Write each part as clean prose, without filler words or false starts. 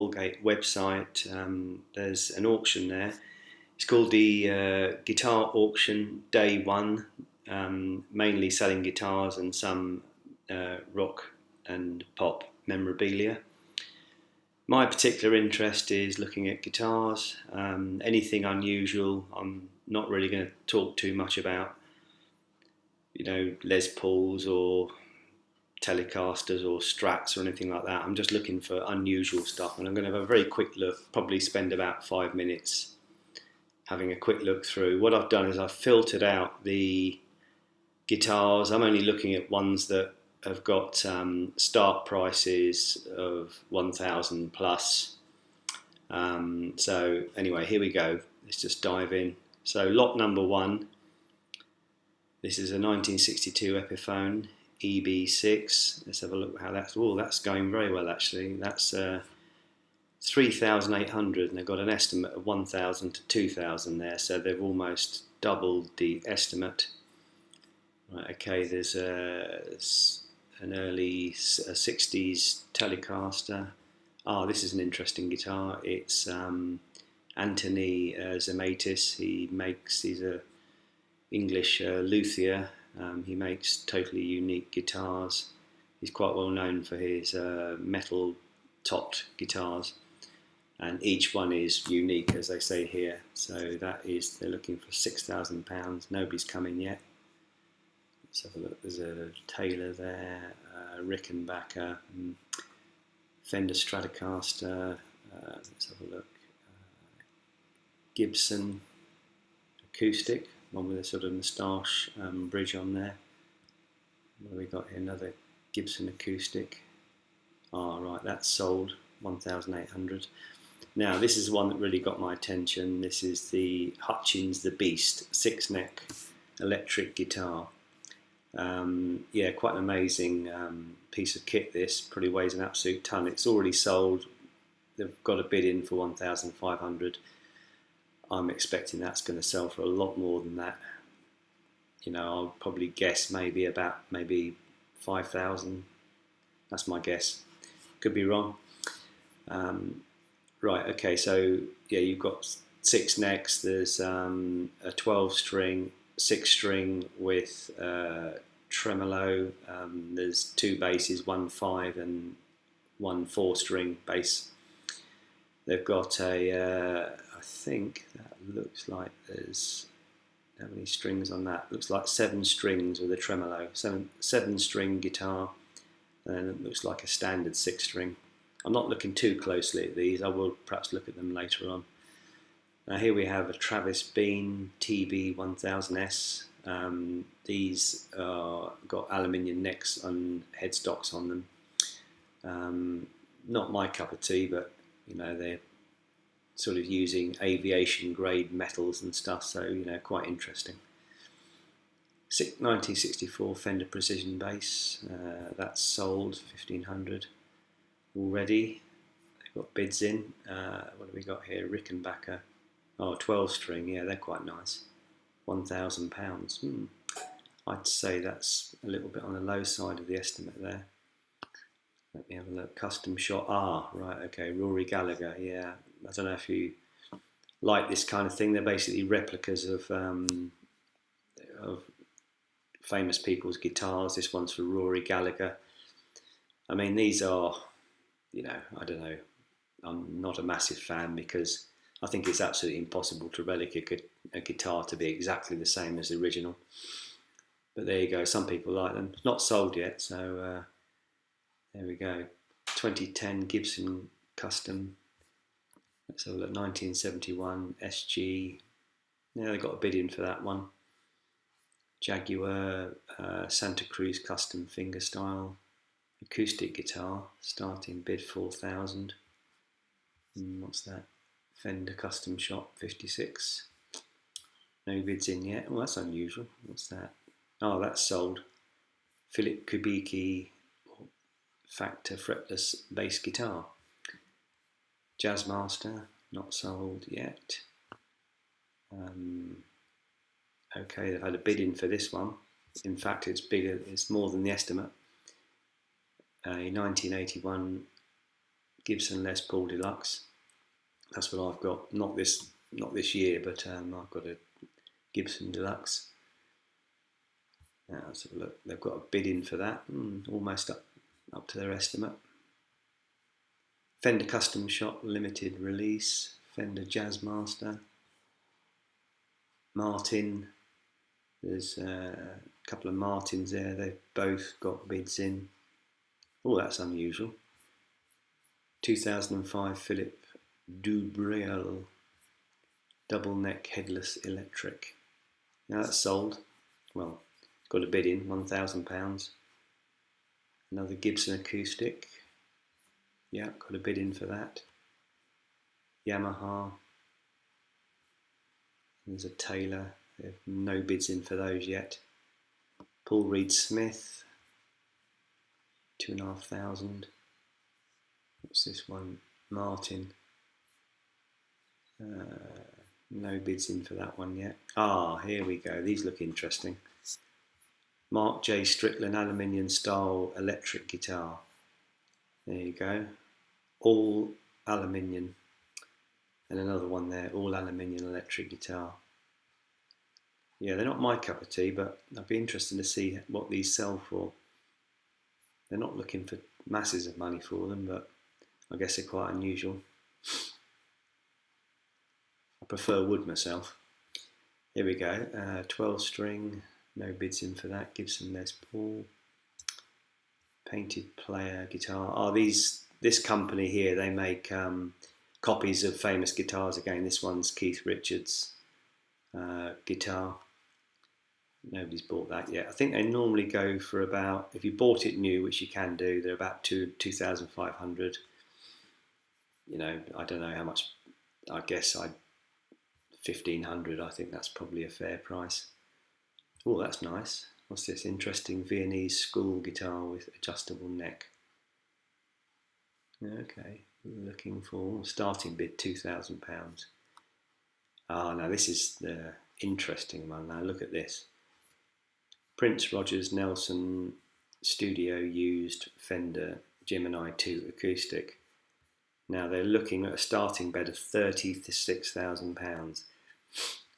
Houlgate website. There's an auction there. It's called the Guitar Auction Day One, mainly selling guitars and some rock and pop memorabilia. My particular interest is looking at guitars. Anything unusual, I'm not really going to talk too much about. Les Pauls or Telecasters or Strats or anything like that. I'm just looking for unusual stuff, and I'm going to have a very quick look. Probably spend about 5 minutes having a quick look through. What I've done is I've filtered out the guitars. I'm only looking at ones that have got start prices of 1,000 plus. So anyway, here we go. Let's just dive in. So lot number one. This is a 1962 Epiphone EB6. Let's have a look how that's. Oh, that's going very well actually. That's 3,800, and they've got an estimate of 1,000 to 2,000 there, so they've almost doubled the estimate. Right, okay, there's an early 60s Telecaster. This is an interesting guitar. It's Anthony Zemaitis. He's a English luthier. He makes totally unique guitars. He's quite well known for his metal topped guitars, and each one is unique, as they say here. So they're looking for £6,000. Nobody's come in yet. Let's have a look. There's a Taylor there, Rickenbacker, Fender Stratocaster. Let's have a look. Gibson acoustic, one with a sort of moustache bridge on there. What have we got here? Another Gibson acoustic. Right, that's sold 1,800. Now this is the one that really got my attention. This is the Hutchins The Beast 6-neck electric guitar. Quite an amazing piece of kit. This probably weighs an absolute ton. It's already sold. They've got a bid in for 1,500. I'm expecting that's going to sell for a lot more than that. I'll probably guess maybe 5,000. That's my guess. Could be wrong. Right, okay, so yeah, you've got 6 necks. There's a 12-string, 6-string with tremolo. There's 2 basses, 1 5 and 1 4-string bass. They've got I think that looks like there's, how many strings on that? Looks like 7 strings with a tremolo. 7-string guitar, and it looks like a standard 6-string. I'm not looking too closely at these. I will perhaps look at them later on. Now here we have a Travis Bean TB1000S. These got aluminium necks and headstocks on them. Not my cup of tea, but they're sort of using aviation grade metals and stuff, so quite interesting. 1964 Fender Precision bass. That's sold 1,500 already. They've got bids in. What have we got here? Rickenbacker. 12-string. Yeah, they're quite nice. £1,000. I'd say that's a little bit on the low side of the estimate there. Let me have a look. Custom shot. Right, okay. Rory Gallagher. Yeah, I don't know if you like this kind of thing. They're basically replicas of famous people's guitars. This one's for Rory Gallagher. I mean, these are, I don't know. I'm not a massive fan because I think it's absolutely impossible to replicate a guitar to be exactly the same as the original. But there you go. Some people like them. It's not sold yet, so there we go. 2010 Gibson Custom. Let's have a look. 1971 SG. Yeah, they got a bid in for that one. Jaguar Santa Cruz Custom Fingerstyle acoustic guitar, starting bid 4,000. What's that? Fender Custom Shop 56. No bids in yet. Oh, that's unusual. What's that? That's sold. Philip Kubicki Factor fretless bass guitar. Jazzmaster, not sold yet. Okay, they've had a bid in for this one. In fact, it's bigger. It's more than the estimate. A 1981 Gibson Les Paul Deluxe. That's what I've got. Not this year, but I've got a Gibson Deluxe. Now let's have a look. They've got a bid in for that. Almost up to their estimate. Fender Custom Shop limited release. Fender Jazzmaster. Martin. There's a couple of Martins there. They've both got bids in. Oh, that's unusual. 2005 Philip Dubreuil double neck headless electric. Now that's sold. Well, got a bid in, £1,000. Another Gibson acoustic. Yeah, got a bid in for that. Yamaha. There's a Taylor. They have no bids in for those yet. Paul Reed Smith. 2,500. What's this one? Martin. No bids in for that one yet. Here we go. These look interesting. Mark J. Strickland aluminium style electric guitar. There you go. All aluminium. And another one there, all aluminium electric guitar. Yeah, they're not my cup of tea, but I'd be interested to see what these sell for. They're not looking for masses of money for them, but I guess they're quite unusual. I prefer wood myself. Here we go, 12 string, no bids in for that. Gibson Les Paul, painted player guitar. This company here, they make copies of famous guitars. Again, this one's Keith Richards guitar. Nobody's bought that yet. I think they normally go for about, if you bought it new, which you can do, they're about 2,500. You know, I don't know how much. I guess 1,500. I think that's probably a fair price. Oh, that's nice. What's this? Interesting Viennese school guitar with adjustable neck. Okay, looking for starting bid £2,000. Now this is the interesting one. Now look at this. Prince Rogers Nelson studio used Fender Gemini II acoustic. Now they're looking at a starting bid of £36,000.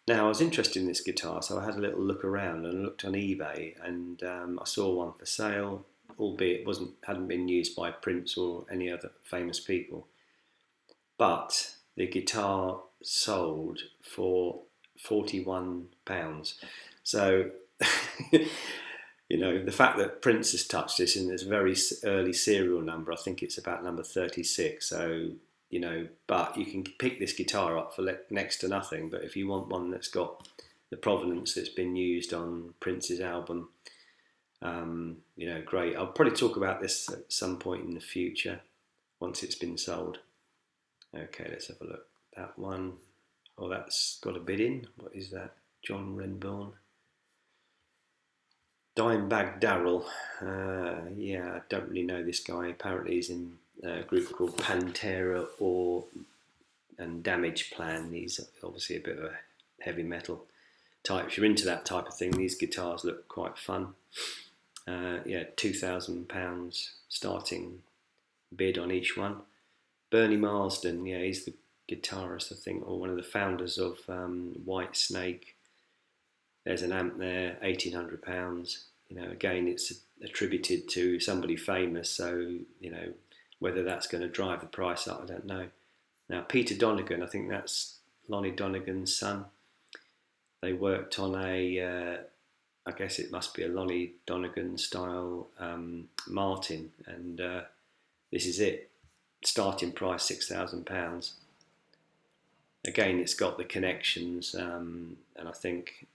Now I was interested in this guitar, so I had a little look around and looked on eBay, and I saw one for sale, albeit it hadn't been used by Prince or any other famous people. But the guitar sold for £41. So, you know, the fact that Prince has touched this in this very early serial number, I think it's about number 36. So, you know, but you can pick this guitar up for next to nothing. But if you want one that's got the provenance that's been used on Prince's album, you know, great. I'll probably talk about this at some point in the future once it's been sold. Okay, let's have a look. That one, that's got a bid in. What is that? John Renbourn. Dimebag Darrell. Yeah, I don't really know this guy. Apparently he's in a group called Pantera and Damage Plan. He's obviously a bit of a heavy metal type. If you're into that type of thing, these guitars look quite fun. Yeah, £2,000 starting bid on each one. Bernie Marsden, yeah, he's the guitarist, I think, or one of the founders of White Snake. There's an amp there, £1,800. You know, again, it's attributed to somebody famous, so, you know, whether that's going to drive the price up, I don't know. Now, Peter Donegan, I think that's Lonnie Donegan's son. They worked on I guess it must be a Lonnie Donegan style Martin, and this is it. Starting price £6,000. Again, it's got the connections, and I think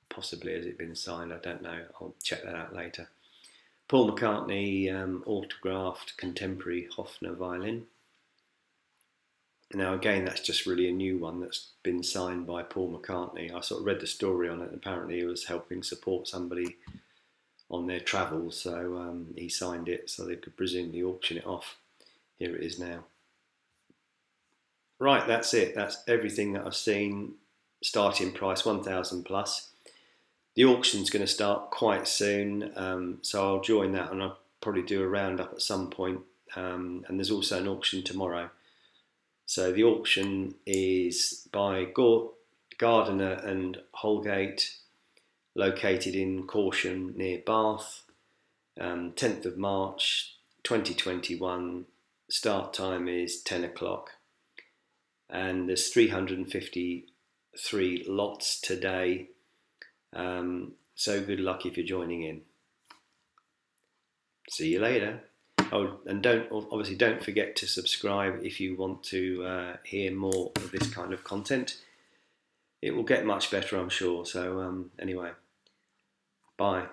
possibly has it been signed, I don't know, I'll check that out later. Paul McCartney autographed contemporary Hofner violin. Now again, that's just really a new one that's been signed by Paul McCartney. I sort of read the story on it, and apparently he was helping support somebody on their travels, so he signed it so they could presumably auction it off. Here it is now. Right, that's it. That's everything that I've seen. Starting price 1,000 plus. The auction's going to start quite soon, so I'll join that, and I'll probably do a roundup at some point and there's also an auction tomorrow. So the auction is by Gardiner and Houlgate, located in Corsham near Bath, 10th of March 2021. Start time is 10 o'clock, and there's 353 lots today. So good luck if you're joining in. See you later. Oh, and don't forget to subscribe if you want to hear more of this kind of content. It will get much better, I'm sure. So anyway, bye.